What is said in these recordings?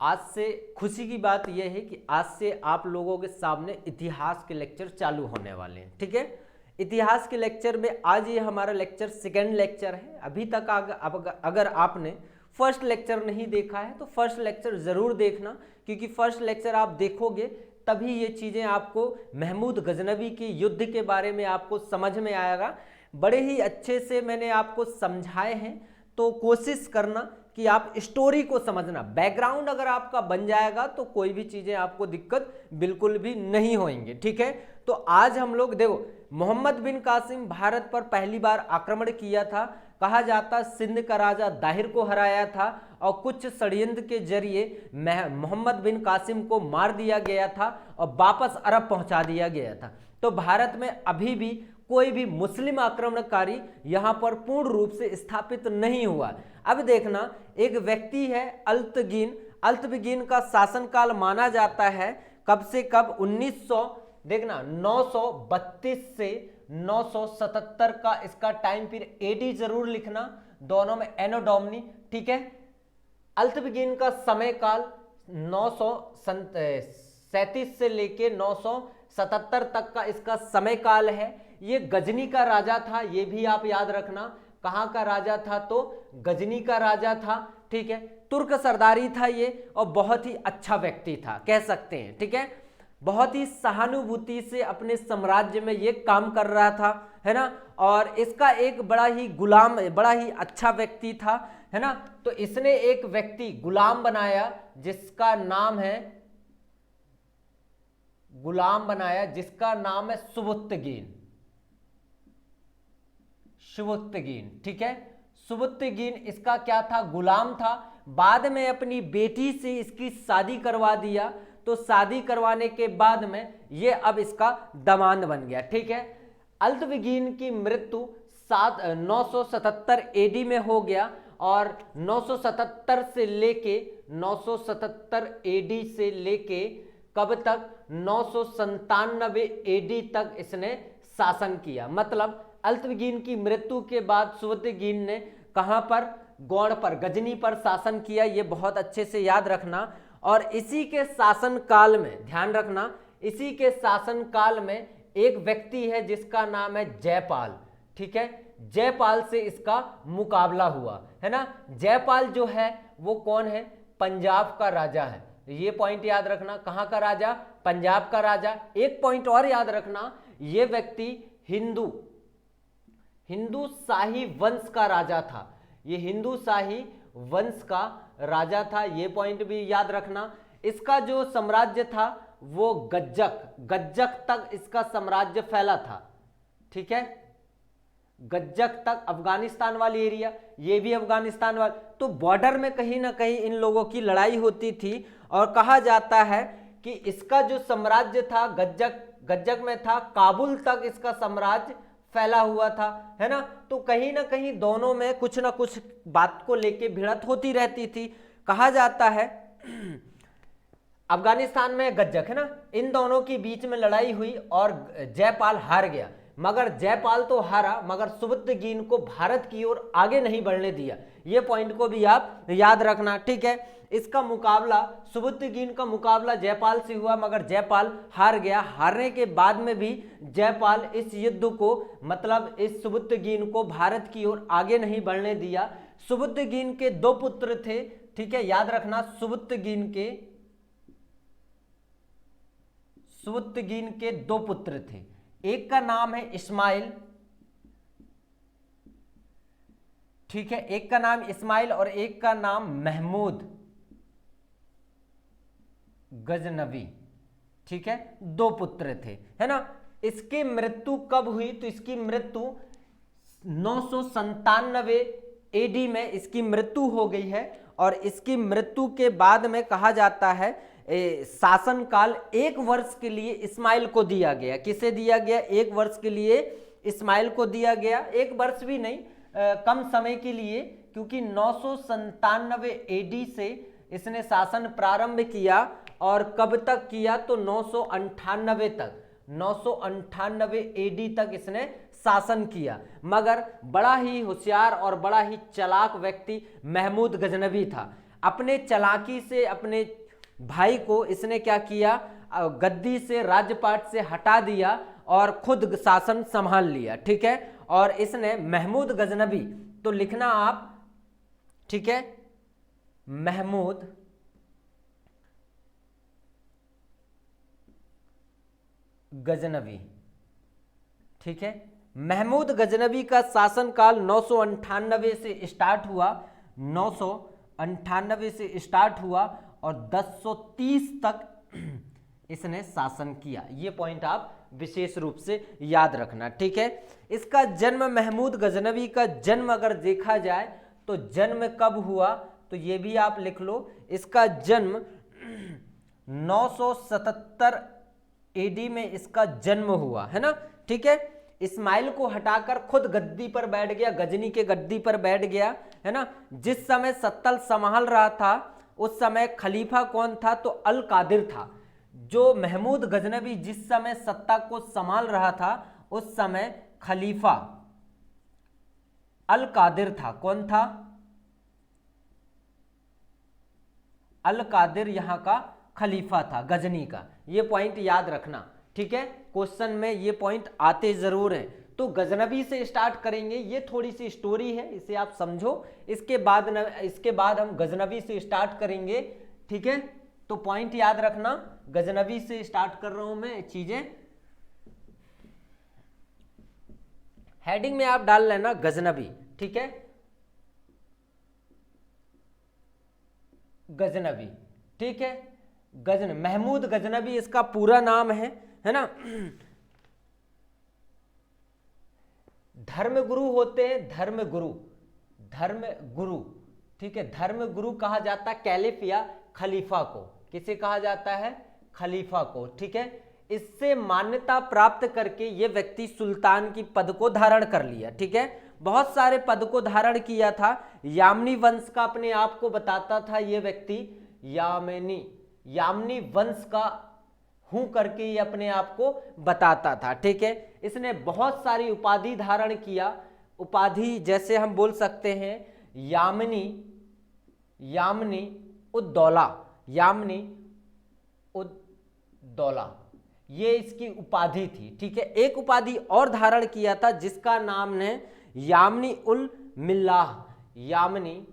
आज से खुशी की बात यह है कि आज से आप लोगों के सामने इतिहास के लेक्चर चालू होने वाले हैं। ठीक है, इतिहास के लेक्चर में आज ये हमारा लेक्चर सेकेंड लेक्चर है। अभी तक अगर आपने फर्स्ट लेक्चर नहीं देखा है तो फर्स्ट लेक्चर ज़रूर देखना, क्योंकि फर्स्ट लेक्चर आप देखोगे तभी ये चीज़ें आपको महमूद गजनवी के युद्ध के बारे में आपको समझ में आएगा। बड़े ही अच्छे से मैंने आपको समझाए हैं, तो कोशिश करना कि आप स्टोरी को समझना। बैकग्राउंड अगर आपका बन जाएगा तो कोई भी चीज़ें आपको दिक्कत बिल्कुल भी नहीं होंगे। ठीक है, तो आज हम लोग देखो, मोहम्मद बिन कासिम भारत पर पहली बार आक्रमण किया था। कहा जाता सिंध का राजा दाहिर को हराया था और कुछ षड्यंत्र के जरिए मोहम्मद बिन कासिम को मार दिया गया था और वापस अरब पहुंचा दिया गया था। तो भारत में अभी भी कोई भी मुस्लिम आक्रमणकारी यहां पर पूर्ण रूप से स्थापित नहीं हुआ। अब देखना, एक व्यक्ति है अल्तगिन। अल्तगिन का शासनकाल माना जाता है कब से कब, 932 से 977 का इसका टाइम पीरियड। एडी जरूर लिखना, दोनों में एनो डोमिनी। ठीक है, अल्तगिन का समय काल 937 से लेके 977 तक का इसका समय काल है। ये गजनी का राजा था, ये भी आप याद रखना। कहाँ का राजा था? तो गजनी का राजा था। ठीक है, तुर्क सरदारी था ये, और बहुत ही अच्छा व्यक्ति था कह सकते हैं। ठीक है, बहुत ही सहानुभूति से अपने साम्राज्य में ये काम कर रहा था, है ना। और इसका एक बड़ा ही अच्छा व्यक्ति था, है ना। तो इसने एक व्यक्ति गुलाम बनाया जिसका नाम है सुबुत्तगीन। ठीक है, सुबुत्तगीन इसका क्या था? गुलाम था। बाद में अपनी बेटी से इसकी शादी करवा दिया, तो शादी करवाने के बाद में ये अब इसका दामाद बन गया। ठीक है, अल्तविगीन की मृत्यु 977 एडी में हो गया, और 977 से लेके 977 एडी से लेके कब तक? 997 एडी तक इसने शासन किया। मतलब अल्तविगीन की मृत्यु के बाद सुबुत्तगीन ने कहां पर? गौड़ पर, गजनी पर शासन किया। ये बहुत अच्छे से याद रखना। और इसी के शासन काल में, ध्यान रखना, इसी के शासन काल में एक व्यक्ति है जिसका नाम है जयपाल। ठीक है, जयपाल से इसका मुकाबला हुआ, है ना। जयपाल जो है वो कौन है? पंजाब का राजा है। ये पॉइंट याद रखना। कहाँ का राजा? पंजाब का राजा। एक पॉइंट और याद रखना, ये व्यक्ति हिंदू शाही वंश का राजा था। ये हिंदू शाही वंश का राजा था, ये पॉइंट भी याद रखना। इसका जो साम्राज्य था वो गज्जक तक इसका साम्राज्य फैला था। ठीक है, गज्जक तक, अफगानिस्तान वाली एरिया, ये भी अफगानिस्तान वाला। तो बॉर्डर में कहीं ना कहीं इन लोगों की लड़ाई होती थी, और कहा जाता है कि इसका जो साम्राज्य था गज्जक में था, काबुल तक इसका साम्राज्य फैला हुआ था, है ना। तो कहीं ना कहीं दोनों में कुछ ना कुछ बात को लेके भिड़ंत होती रहती थी। कहा जाता है अफगानिस्तान में गज्जक, है ना, इन दोनों के बीच में लड़ाई हुई और जयपाल हार गया। मगर जयपाल तो हारा, मगर सुबुत्तगीन को भारत की ओर आगे नहीं बढ़ने दिया। ये पॉइंट को भी आप याद रखना। ठीक है, इसका मुकाबला, सुबुत्तगीन का मुकाबला जयपाल से हुआ, मगर जयपाल हार गया। हारने के बाद में भी जयपाल इस युद्ध को, मतलब इस सुबुत्तगीन को भारत की ओर आगे नहीं बढ़ने दिया। सुबुत्तगीन के 2 पुत्र थे। ठीक है, याद रखना, सुबुत्तगीन के 2 पुत्र थे। एक का नाम है इस्माइल। ठीक है, एक का नाम इस्माइल और एक का नाम महमूद गजनवी। ठीक है, 2 पुत्र थे, है ना। इसकी मृत्यु कब हुई? तो इसकी मृत्यु 997 एडी में इसकी मृत्यु हो गई है। और इसकी मृत्यु के बाद में कहा जाता है शासन काल 1 वर्ष के लिए इस्माइल को दिया गया। किसे दिया गया? 1 वर्ष के लिए इस्माइल को दिया गया। 1 वर्ष भी नहीं, कम समय के लिए, क्योंकि 997 एडी से इसने शासन प्रारंभ किया। और कब तक किया? तो 998 तक, 998 एडी तक इसने शासन किया। मगर बड़ा ही होशियार और बड़ा ही चालाक व्यक्ति महमूद गजनवी था। अपने चालाकी से अपने भाई को इसने क्या किया, गद्दी से राज्यपाट से हटा दिया और खुद शासन संभाल लिया। ठीक है, और इसने महमूद गजनबी, तो लिखना आप, ठीक है, महमूद गजनबी। ठीक है, महमूद गजनबी का शासनकाल 998 से स्टार्ट हुआ, 998 से स्टार्ट हुआ और 1030 तक इसने शासन किया। ये पॉइंट आप विशेष रूप से याद रखना। ठीक है, इसका जन्म, महमूद गजनबी का जन्म अगर देखा जाए तो जन्म कब हुआ, तो ये भी आप लिख लो। इसका जन्म 977 एडी में इसका जन्म हुआ है ना। ठीक है, इस्माइल को हटाकर खुद गद्दी पर बैठ गया, गजनी के गद्दी पर बैठ गया है ना। जिस समय सत्ता संभाल रहा था उस समय खलीफा कौन था, तो अल कादिर था। जो महमूद गजनबी जिस समय सत्ता को संभाल रहा था उस समय खलीफा अल कादिर था। कौन था? अल कादिर यहाँ का खलीफा था, गजनी का। ये पॉइंट याद रखना। ठीक है, क्वेश्चन में ये पॉइंट आते जरूर हैं। तो गजनबी से स्टार्ट करेंगे, ये थोड़ी सी स्टोरी है, इसे आप समझो। इसके बाद हम गजनबी से स्टार्ट करेंगे। ठीक है, तो पॉइंट याद रखना, गजनबी से स्टार्ट कर रहा हूं मैं चीजें। हेडिंग में आप डाल लेना गजनबी। ठीक है, गजनबी। ठीक है, महमूद गजनबी इसका पूरा नाम है ना। धर्मगुरु होते हैं, धर्मगुरु। ठीक है, धर्मगुरु कहा जाता है कैलिफ या खलीफा को। किसे कहा जाता है? खलीफा को। ठीक है, इससे मान्यता प्राप्त करके ये व्यक्ति सुल्तान की पद को धारण कर लिया। ठीक है, बहुत सारे पद को धारण किया था। यामनी वंश का अपने आप को बताता था ये व्यक्ति, यामनी वंश का हूं करके ये अपने आप को बताता था। ठीक है, इसने बहुत सारी उपाधि धारण किया। उपाधि जैसे हम बोल सकते हैं यामनी उद्दौला, ये इसकी उपाधि थी। ठीक है, एक उपाधि और धारण किया था जिसका नाम ने यामनी उल मिल्लाह, यामनी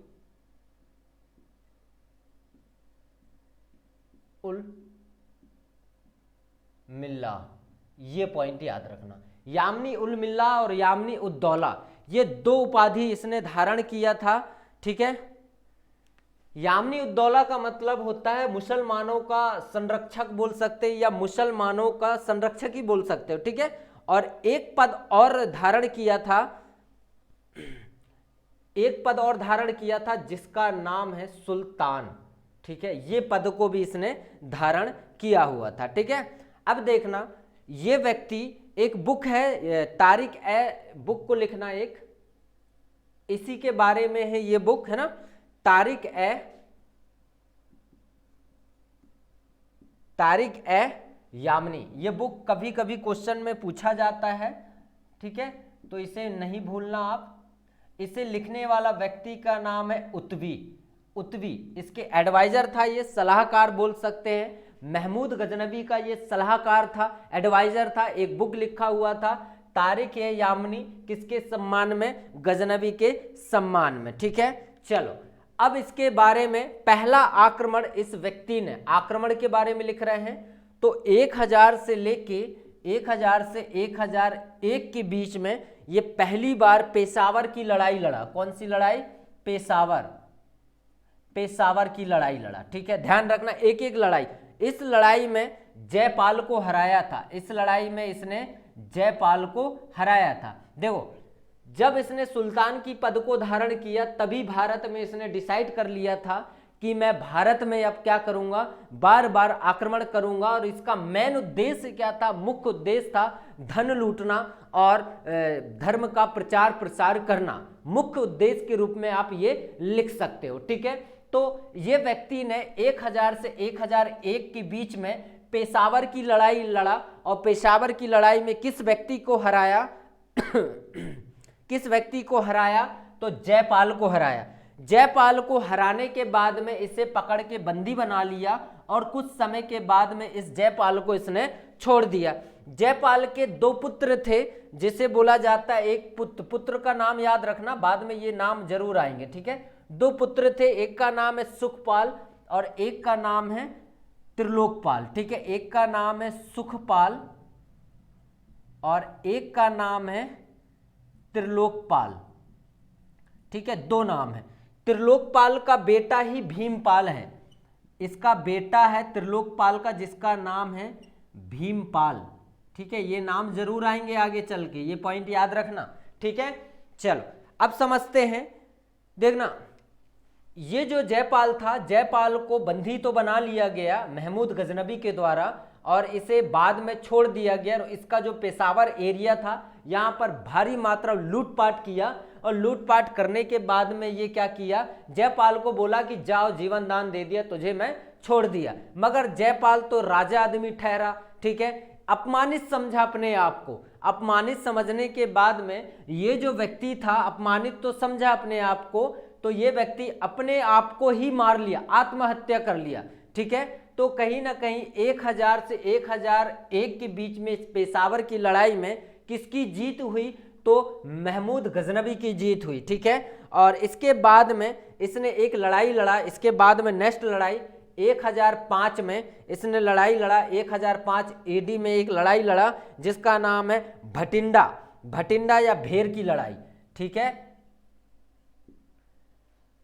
उल मिल्लाह। ये पॉइंट याद रखना, यामनी उल मिल्लाह और यामनी उद्दौला, ये दो उपाधि इसने धारण किया था। ठीक है, यामनी उद्दौला का मतलब होता है मुसलमानों का संरक्षक बोल सकते हैं या मुसलमानों का संरक्षक ही बोल सकते हो। ठीक है, और एक पद और धारण किया था जिसका नाम है सुल्तान। ठीक है, ये पद को भी इसने धारण किया हुआ था। ठीक है, अब देखना, ये व्यक्ति, एक बुक है तारिक ए, बुक को लिखना, एक इसी के बारे में है ये बुक, है ना, तारिक ए यामनी। ये बुक कभी कभी क्वेश्चन में पूछा जाता है। ठीक है, तो इसे नहीं भूलना आप। इसे लिखने वाला व्यक्ति का नाम है उत्वी, इसके एडवाइजर था, ये सलाहकार बोल सकते हैं। महमूद गजनबी का ये सलाहकार था, एडवाइजर था। एक बुक लिखा हुआ था तारिक ए यामनी, किसके सम्मान में? गजनबी के सम्मान में। ठीक है, चलो अब इसके बारे में पहला आक्रमण इस व्यक्ति ने, आक्रमण के बारे में लिख रहे हैं, तो 1000 से लेके 1001 के बीच में ये पहली बार पेशावर की लड़ाई लड़ा। कौन सी लड़ाई? पेशावर की लड़ाई लड़ा। ठीक है, ध्यान रखना, एक एक लड़ाई। इस लड़ाई में जयपाल को हराया था, इस लड़ाई में इसने जयपाल को हराया था। देखो, जब इसने सुल्तान की पद को धारण किया तभी भारत में इसने डिसाइड कर लिया था कि मैं भारत में अब क्या करूंगा, बार बार आक्रमण करूंगा। और इसका मेन उद्देश्य क्या था? मुख्य उद्देश्य था धन लूटना और धर्म का प्रचार प्रसार करना। मुख्य उद्देश्य के रूप में आप ये लिख सकते हो। ठीक है, तो ये व्यक्ति ने 1000 से 1001 के बीच में पेशावर की लड़ाई लड़ा और पेशावर की लड़ाई में किस व्यक्ति को हराया? तो जयपाल को हराया। जयपाल को हराने के बाद में इसे पकड़ के बंदी बना लिया और कुछ समय के बाद में इस जयपाल को इसने छोड़ दिया। जयपाल के 2 पुत्र थे, जिसे बोला जाता है, एक पुत्र का नाम याद रखना, बाद में ये नाम जरूर आएंगे, ठीक है। 2 पुत्र थे, एक का नाम है सुखपाल और एक का नाम है त्रिलोकपाल, ठीक है। एक का नाम है सुखपाल और एक का नाम है त्रिलोकपाल, ठीक है, 2 नाम है। त्रिलोकपाल का बेटा ही भीमपाल है, इसका बेटा है त्रिलोकपाल का, जिसका नाम है भीमपाल, ठीक है। ये नाम जरूर आएंगे आगे चल के, ये पॉइंट याद रखना, ठीक है। चलो अब समझते हैं, देखना, ये जो जयपाल था, जयपाल को बंदी तो बना लिया गया महमूद गजनबी के द्वारा और इसे बाद में छोड़ दिया गया। और इसका जो पेशावर एरिया था, यहाँ पर भारी मात्रा लूटपाट किया और लूटपाट करने के बाद में ये क्या किया, जयपाल को बोला कि जाओ, जीवन दान दे दिया तुझे, मैं छोड़ दिया। मगर जयपाल तो राजा आदमी ठहरा, ठीक है, अपमानित समझा अपने आप को। अपमानित समझने के बाद में ये जो व्यक्ति था, अपमानित तो समझा अपने आप को, तो ये व्यक्ति अपने आप को ही मार लिया, आत्महत्या कर लिया, ठीक है। तो कहीं ना कहीं 1000 से 1001 के बीच में इस पेशावर की लड़ाई में किसकी जीत हुई, तो महमूद गजनबी की जीत हुई, ठीक है। और इसके बाद में इसने एक लड़ाई लड़ा, इसके बाद में नेक्स्ट लड़ाई 1005 में इसने लड़ाई लड़ा, 1005 AD में एक लड़ाई लड़ा जिसका नाम है भटिंडा या भेर की लड़ाई, ठीक है,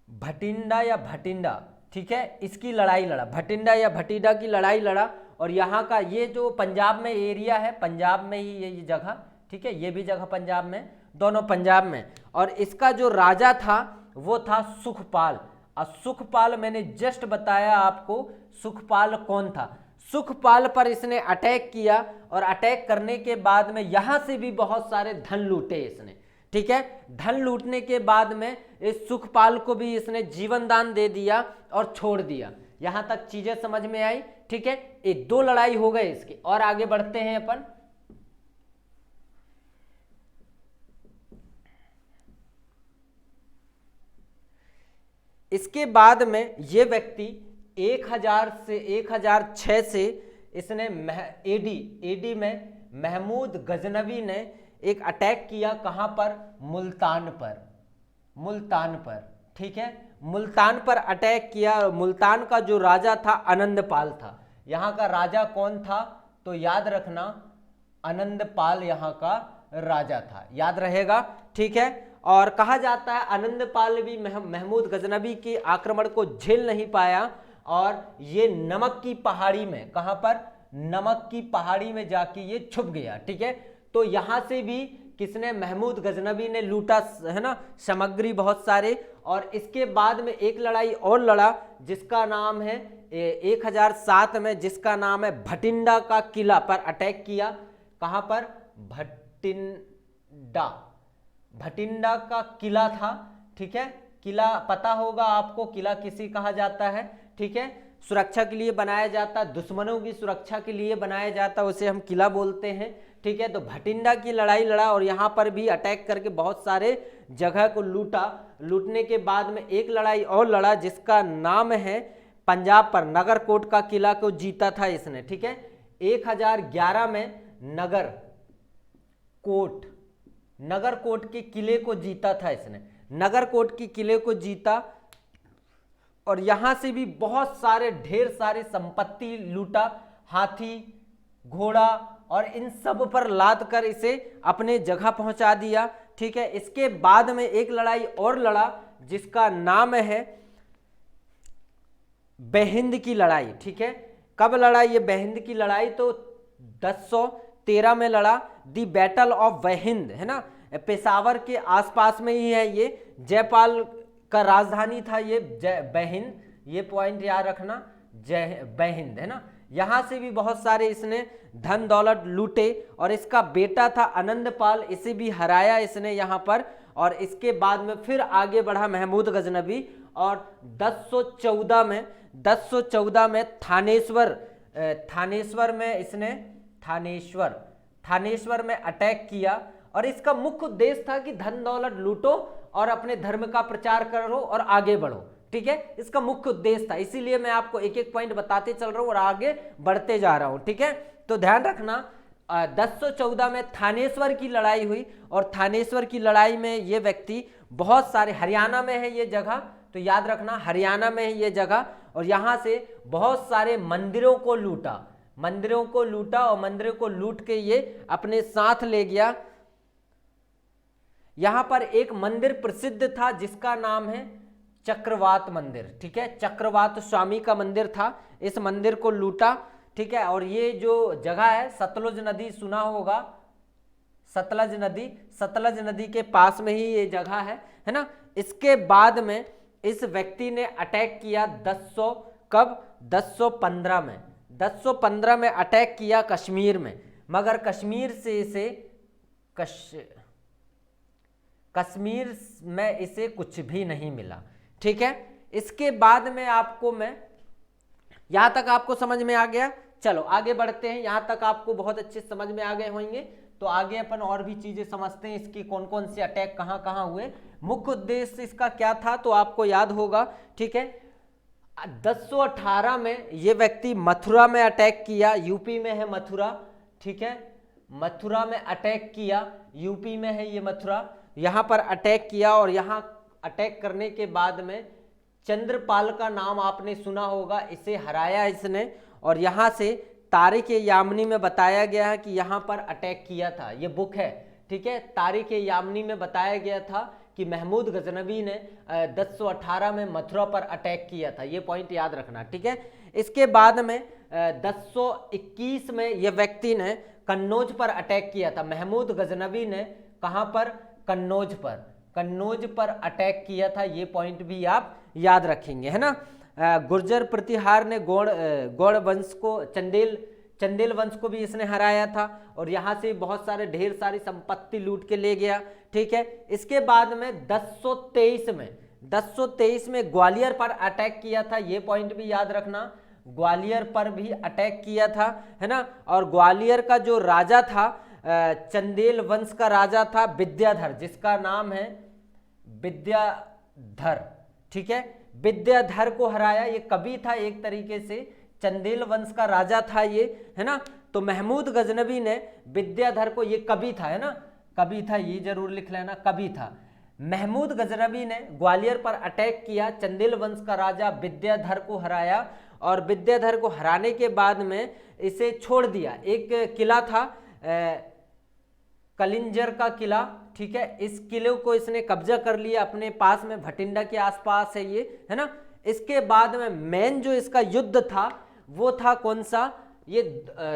भटिंडा, ठीक है, इसकी लड़ाई लड़ा, भटिंडा या भटिंडा की लड़ाई लड़ा। और यहाँ का ये जो पंजाब में एरिया है, पंजाब में ही ये जगह, ठीक है, ये भी जगह पंजाब में, दोनों पंजाब में। और इसका जो राजा था वो था सुखपाल। और सुखपाल मैंने जस्ट बताया आपको, सुखपाल कौन था। सुखपाल पर इसने अटैक किया और अटैक करने के बाद में यहाँ से भी बहुत सारे धन लूटे इसने, ठीक है। धन लूटने के बाद में इस सुखपाल को भी इसने जीवन दान दे दिया और छोड़ दिया। यहां तक चीजें समझ में आई, ठीक है। ये 2 लड़ाई हो गए इसकी, और आगे बढ़ते हैं अपन। इसके बाद में ये व्यक्ति 1000 से 1006 से इसने एडी में महमूद गजनवी ने एक अटैक किया, कहां पर, मुल्तान पर, ठीक है, मुल्तान पर अटैक किया। मुल्तान का जो राजा था आनंदपाल था। यहाँ का राजा कौन था, तो याद रखना, आनंदपाल यहाँ का राजा था, याद रहेगा, ठीक है। और कहा जाता है आनंदपाल भी महमूद गजनबी के आक्रमण को झेल नहीं पाया और ये नमक की पहाड़ी में, कहां पर, नमक की पहाड़ी में जाके ये छुप गया, ठीक है। तो यहां से भी किसने, महमूद गजनबी ने लूटा, है ना, सामग्री बहुत सारे। और इसके बाद में एक लड़ाई और लड़ा जिसका नाम है 1007 में, जिसका नाम है भटिंडा का किला पर अटैक किया। कहां पर, भटिंडा का किला था, ठीक है। किला पता होगा आपको, किला किसी कहा जाता है, ठीक है, सुरक्षा के लिए बनाया जाता, दुश्मनों की सुरक्षा के लिए बनाया जाता, उसे हम किला बोलते हैं, ठीक है। तो भटिंडा की लड़ाई लड़ा और यहाँ पर भी अटैक करके बहुत सारे जगह को लूटा। लूटने के बाद में एक लड़ाई और लड़ा जिसका नाम है पंजाब पर, नगरकोट का किला को जीता था इसने, ठीक है। 1011 में नगरकोट के किले को जीता था इसने, नगरकोट के किले को जीता। और यहां से भी बहुत सारे ढेर सारे संपत्ति लूटा, हाथी, घोड़ा और इन सब पर लाद कर इसे अपने जगह पहुंचा दिया, ठीक है। इसके बाद में एक लड़ाई और लड़ा जिसका नाम है बेहिंद की लड़ाई, ठीक है। कब लड़ा ये बेहिंद की लड़ाई, तो 1013 में लड़ा, दी बैटल ऑफ बेहिंद, है ना, पेशावर के आसपास में ही है ये, जयपाल का राजधानी था ये बेहिंद, ये पॉइंट याद रखना, बेहिंद, है ना। यहां से भी बहुत सारे इसने धन दौलत लूटे और इसका बेटा था आनंदपाल, इसे भी हराया इसने यहां पर। और इसके बाद में फिर आगे बढ़ा महमूद गजनवी और 1014 में थानेश्वर में अटैक किया। और इसका मुख्य उद्देश्य था कि धन दौलत लूटो और अपने धर्म का प्रचार करो और आगे बढ़ो। ठीक है, इसका मुख्य उद्देश्य था, इसीलिए मैं आपको एक एक पॉइंट बताते चल रहा हूं और आगे बढ़ते जा रहा हूं। ठीक है, तो ध्यान रखना 1014 में थानेश्वर की लड़ाई हुई और थानेश्वर की लड़ाई में ये व्यक्ति बहुत सारे, हरियाणा में है ये जगह, तो याद रखना हरियाणा में है ये जगह, और यहां से बहुत सारे मंदिरों को लूटा और मंदिरों को लूट के ये अपने साथ ले गया। यहां पर एक मंदिर प्रसिद्ध था जिसका नाम है चक्रवात मंदिर। ठीक है, चक्रवात स्वामी का मंदिर था, इस मंदिर को लूटा। ठीक है, और ये जो जगह है सतलुज नदी सुना होगा, सतलज नदी के पास में ही ये जगह है ना। इसके बाद में इस व्यक्ति ने अटैक किया 1015 में अटैक किया कश्मीर में, मगर कश्मीर में इसे कुछ भी नहीं मिला। ठीक है, इसके बाद में आपको मैं, यहां तक आपको समझ में आ गया। चलो आगे बढ़ते हैं, यहां तक आपको बहुत अच्छे समझ में आ गए होंगे, तो आगे अपन और भी चीजें समझते हैं, इसकी कौन कौन से अटैक कहां कहां हुए, मुख्य उद्देश्य इसका क्या था, तो आपको याद होगा। ठीक है, 1018 में ये व्यक्ति मथुरा में अटैक किया, यूपी में है मथुरा। ठीक है, मथुरा में अटैक किया, यूपी में है ये मथुरा, यहां पर अटैक किया और यहां अटैक करने के बाद में चंद्रपाल का नाम आपने सुना होगा, इसे हराया इसने, और यहां से तारीख यामनी में बताया गया है कि यहां पर अटैक किया था, ये बुक है। ठीक है, तारीख यामनी में बताया गया था कि महमूद गजनवी ने 1018 में मथुरा पर अटैक किया था, ये पॉइंट याद रखना। ठीक है, इसके बाद में 1021 में ये व्यक्ति ने कन्नौज पर अटैक किया था, महमूद गजनवी ने कहां पर, कन्नौज पर अटैक किया था, ये पॉइंट भी आप याद रखेंगे, है ना। गुर्जर प्रतिहार ने गौड़ वंश को, चंदेल वंश को भी इसने हराया था, और यहां से बहुत सारे ढेर सारी संपत्ति लूट के ले गया। ठीक है, इसके बाद में 1023 में ग्वालियर पर अटैक किया था, ये पॉइंट भी याद रखना, ग्वालियर पर भी अटैक किया था, है ना। और ग्वालियर का जो राजा था, चंदेल वंश का राजा था विद्याधर, जिसका नाम है विद्याधर। ठीक है, विद्याधर को हराया, ये कवि था एक तरीके से, चंदेल वंश का राजा था ये, है ना। तो महमूद गजनवी ने विद्याधर को, ये कवि था, है ना, कवि था, ये जरूर लिख लेना, कवि था। महमूद गजनवी ने ग्वालियर पर अटैक किया, चंदेल वंश का राजा विद्याधर को हराया, और विद्याधर को हराने के बाद में इसे छोड़ दिया। एक किला था कलिंजर का किला, ठीक है, इस किले को इसने कब्जा कर लिया अपने पास में, भटिंडा के आसपास है ये, है ना। इसके बाद में मेन जो इसका युद्ध था वो था कौन सा, ये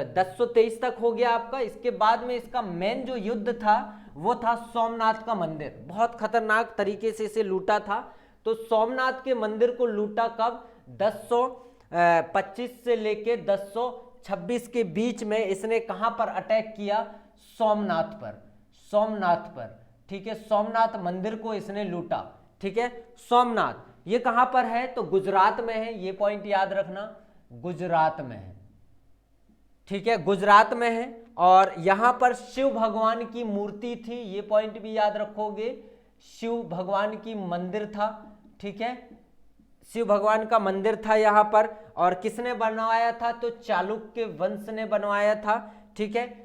1023 तक हो गया आपका। इसके बाद में इसका मेन जो युद्ध था वो था सोमनाथ का मंदिर, बहुत खतरनाक तरीके से इसे लूटा था। तो सोमनाथ के मंदिर को लूटा कब, 1025 से लेके 1026 के बीच में इसने कहां पर अटैक किया, सोमनाथ पर। ठीक है, सोमनाथ मंदिर को इसने लूटा। ठीक है, सोमनाथ ये कहां पर है, तो गुजरात में है, ये पॉइंट याद रखना, गुजरात में है। ठीक है, गुजरात में है, और यहां पर शिव भगवान की मूर्ति थी, ये पॉइंट भी याद रखोगे, शिव भगवान की मंदिर था। ठीक है, शिव भगवान का मंदिर था यहां पर, और किसने बनवाया था, तो चालुक्य वंश ने बनवाया था। ठीक है,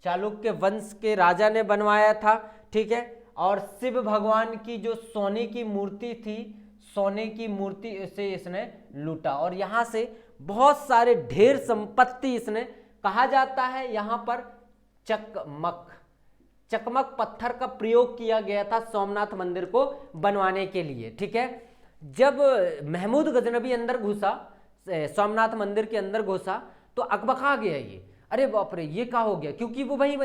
चालुक्य वंश के राजा ने बनवाया था। ठीक है, और शिव भगवान की जो सोने की मूर्ति थी, सोने की मूर्ति से इसने लूटा, और यहां से बहुत सारे ढेर संपत्ति इसने, कहा जाता है यहां पर चकमक पत्थर का प्रयोग किया गया था सोमनाथ मंदिर को बनवाने के लिए। ठीक है, जब महमूद गजनवी अंदर घुसा, सोमनाथ मंदिर के अंदर घुसा, तो अकबका गया ये, अरे बाप रे ये क्या हो गया, क्योंकि वो वही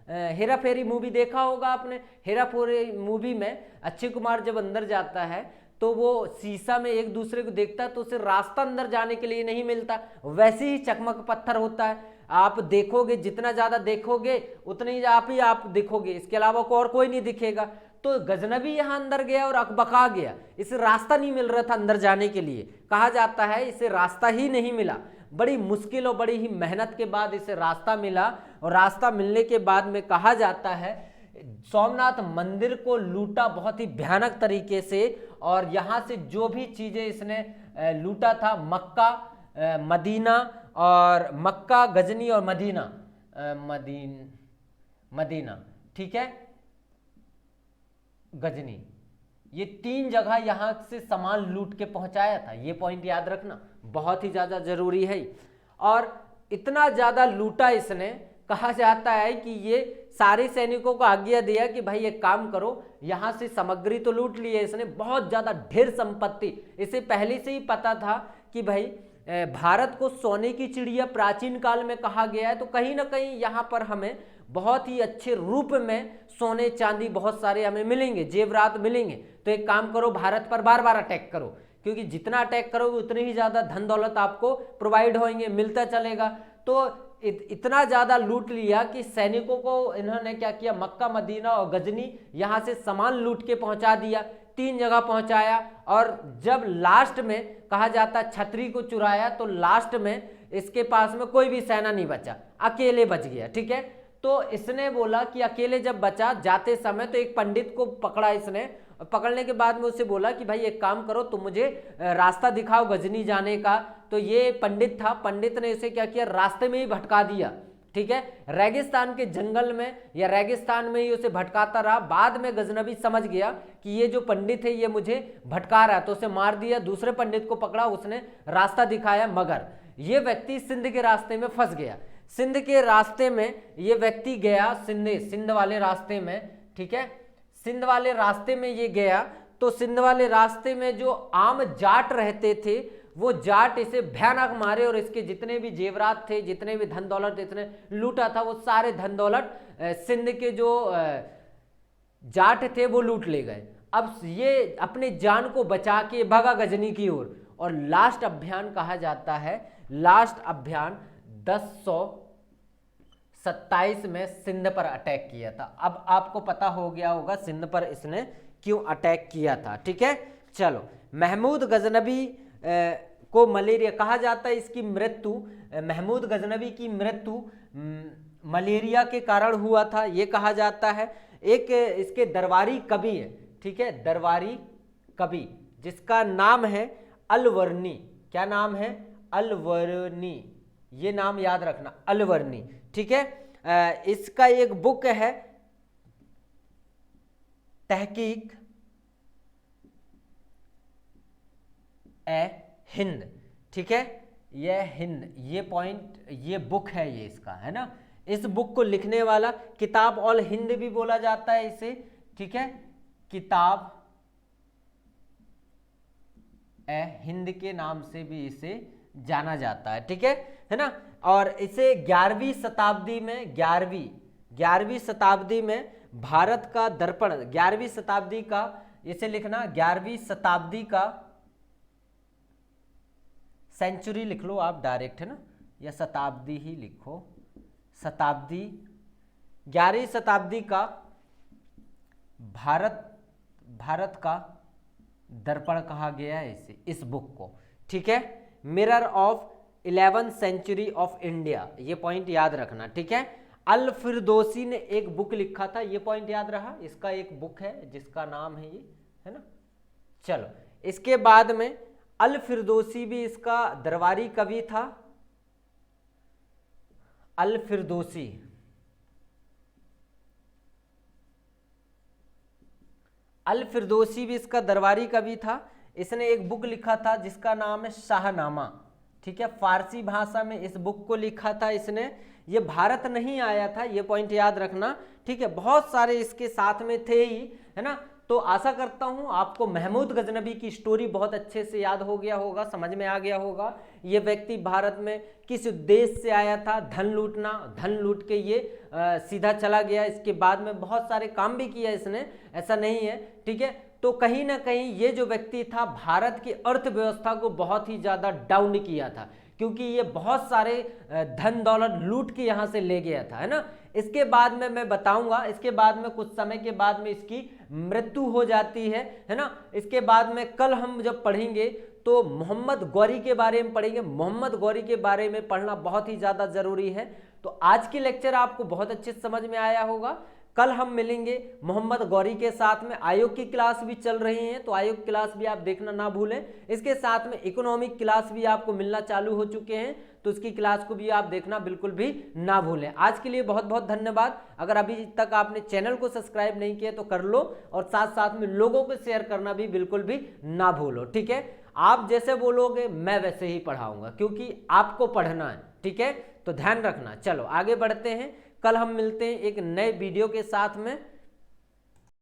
हेरा फेरी मूवी देखा होगा आपने। हेरा फेरी मूवी में अक्षय कुमार जब अंदर जाता है तो वो शीशा में एक दूसरे को देखता है, तो उसे रास्ता अंदर जाने के लिए नहीं मिलता, वैसे ही चकमक पत्थर होता है। आप देखोगे, जितना ज्यादा देखोगे उतने ही आप दिखोगे, इसके अलावा और कोई नहीं दिखेगा। तो गजनवी यहां अंदर गया और अकबका गया, इसे रास्ता नहीं मिल रहा था अंदर जाने के लिए, कहा जाता है इसे रास्ता ही नहीं मिला। बड़ी मुश्किल और बड़ी ही मेहनत के बाद इसे रास्ता मिला, और रास्ता मिलने के बाद में कहा जाता है सोमनाथ मंदिर को लूटा बहुत ही भयानक तरीके से, और यहाँ से जो भी चीजें इसने लूटा था, मक्का, मदीना और मक्का, गजनी और मदीना, मदीना, ठीक है, गजनी, ये 3 जगह यहां से सामान लूट के पहुंचाया था। ये पॉइंट याद रखना, बहुत ही ज्यादा जरूरी है। और इतना ज्यादा लूटा इसने, कहा जाता है कि ये सारे सैनिकों को आज्ञा दिया कि भाई एक काम करो, यहां से सामग्री तो लूट ली है इसने, बहुत ज्यादा ढेर संपत्ति, इसे पहले से ही पता था कि भाई भारत को सोने की चिड़िया प्राचीन काल में कहा गया है, तो कहीं ना कहीं यहां पर हमें बहुत ही अच्छे रूप में सोने चांदी बहुत सारे हमें मिलेंगे, जेवरात मिलेंगे। तो एक काम करो, भारत पर बार बार अटैक करो, क्योंकि जितना अटैक करोगे उतनी ही ज्यादा धन दौलत आपको प्रोवाइड होंगे, मिलता चलेगा। तो इतना ज्यादा लूट लिया कि सैनिकों को इन्होंने क्या किया, मक्का, मदीना और गजनी यहां से सामान लूट के पहुंचा दिया, 3 जगह पहुंचाया। और जब लास्ट में कहा जाता छतरी को चुराया, तो लास्ट में इसके पास में कोई भी सेना नहीं बचा, अकेले बच गया, ठीक है। तो इसने बोला कि अकेले जब बचा जाते समय, तो एक पंडित को पकड़ा इसने, पकड़ने के बाद में उससे बोला कि भाई एक काम करो, तुम मुझे रास्ता दिखाओ गजनी जाने का। तो ये पंडित था, पंडित ने इसे क्या किया, रास्ते में ही भटका दिया, ठीक है, रेगिस्तान के जंगल में या रेगिस्तान में ही उसे भटकाता रहा। बाद में गजनबी समझ गया कि ये जो पंडित है ये मुझे भटका रहा है, तो उसे मार दिया। दूसरे पंडित को पकड़ा, उसने रास्ता दिखाया, मगर ये व्यक्ति सिंध के रास्ते में फंस गया। सिंध के रास्ते में ये व्यक्ति गया, सिंध वाले रास्ते में, ठीक है, सिंध वाले रास्ते में ये गया। तो सिंध वाले रास्ते में जो आम जाट रहते थे, वो जाट इसे भयानक मारे, और इसके जितने भी जेवरात थे, जितने भी धन दौलत इसने लूटा था, वो सारे धन दौलत सिंध के जो जाट थे वो लूट ले गए। अब ये अपने जान को बचा के भगा गजनी की ओर, और लास्ट अभियान कहा जाता है, लास्ट अभियान 1027 में सिंध पर अटैक किया था। अब आपको पता हो गया होगा सिंध पर इसने क्यों अटैक किया था, ठीक है। चलो, महमूद गजनबी को मलेरिया कहा जाता है, इसकी मृत्यु, महमूद गजनबी की मृत्यु मलेरिया के कारण हुआ था, ये कहा जाता है। एक इसके दरबारी कवि है, ठीक है, दरबारी कवि जिसका नाम है अलवर्नी। क्या नाम है? अलवर्नी, ये नाम याद रखना, अलवर्नी, ठीक है। इसका एक बुक है तहकीक ए हिंद, ठीक है, ये हिंद, ये पॉइंट, ये बुक है, ये इसका है ना। इस बुक को लिखने वाला, किताब ऑल हिंद भी बोला जाता है इसे, ठीक है, किताब ए हिंद के नाम से भी इसे जाना जाता है, ठीक है ना। और इसे 11वीं शताब्दी में, 11वीं शताब्दी में भारत का दर्पण, 11वीं शताब्दी का, इसे लिखना 11वीं शताब्दी का, सेंचुरी लिख लो आप डायरेक्ट, है ना, या शताब्दी ही लिखो, शताब्दी, 11वीं शताब्दी का भारत का दर्पण कहा गया है इसे, इस बुक को, ठीक है। Mirror of 11th century of India, ये पॉइंट याद रखना, ठीक है। अल फिरदौसी ने एक बुक लिखा था, ये पॉइंट याद रहा, इसका एक बुक है जिसका नाम है ये, है ना। चलो, इसके बाद में अल फिरदौसी भी इसका दरबारी कवि था, अल फिरदौसी, अल फिरदौसी भी इसका दरबारी कवि था। इसने एक बुक लिखा था जिसका नाम है शाहनामा, ठीक है, फारसी भाषा में इस बुक को लिखा था इसने। ये भारत नहीं आया था, ये पॉइंट याद रखना, ठीक है, बहुत सारे इसके साथ में थे ही, है ना। तो आशा करता हूं आपको महमूद गजनबी की स्टोरी बहुत अच्छे से याद हो गया होगा, समझ में आ गया होगा। ये व्यक्ति भारत में किस उद्देश्य से आया था, धन लूटना, धन लूट के ये सीधा चला गया। इसके बाद में बहुत सारे काम भी किया इसने, ऐसा नहीं है, ठीक है। तो कहीं ना कहीं ये जो व्यक्ति था भारत की अर्थव्यवस्था को बहुत ही ज्यादा डाउन किया था, क्योंकि ये बहुत सारे धन दौलत लूट के यहाँ से ले गया था, है ना। इसके बाद में मैं बताऊंगा, इसके बाद में कुछ समय के बाद में इसकी मृत्यु हो जाती है ना। इसके बाद में कल हम जब पढ़ेंगे तो मोहम्मद गौरी के बारे में पढ़ेंगे। मोहम्मद गौरी के बारे में पढ़ना बहुत ही ज़्यादा ज़रूरी है। तो आज की लेक्चर आपको बहुत अच्छे समझ में आया होगा। कल हम मिलेंगे मोहम्मद गौरी के साथ में, आयोग की क्लास भी चल रही है तो आयोग की क्लास भी आप देखना ना भूलें। इसके साथ में इकोनॉमिक क्लास भी आपको मिलना चालू हो चुके हैं तो उसकी क्लास को भी आप देखना बिल्कुल भी ना भूलें। आज के लिए बहुत बहुत धन्यवाद। अगर अभी तक आपने चैनल को सब्सक्राइब नहीं किया तो कर लो और साथ साथ में लोगों को शेयर करना भी बिल्कुल भी ना भूलो, ठीक है। आप जैसे बोलोगे मैं वैसे ही पढ़ाऊंगा क्योंकि आपको पढ़ना है, ठीक है, तो ध्यान रखना। चलो आगे बढ़ते हैं, कल हम मिलते हैं एक नए वीडियो के साथ में।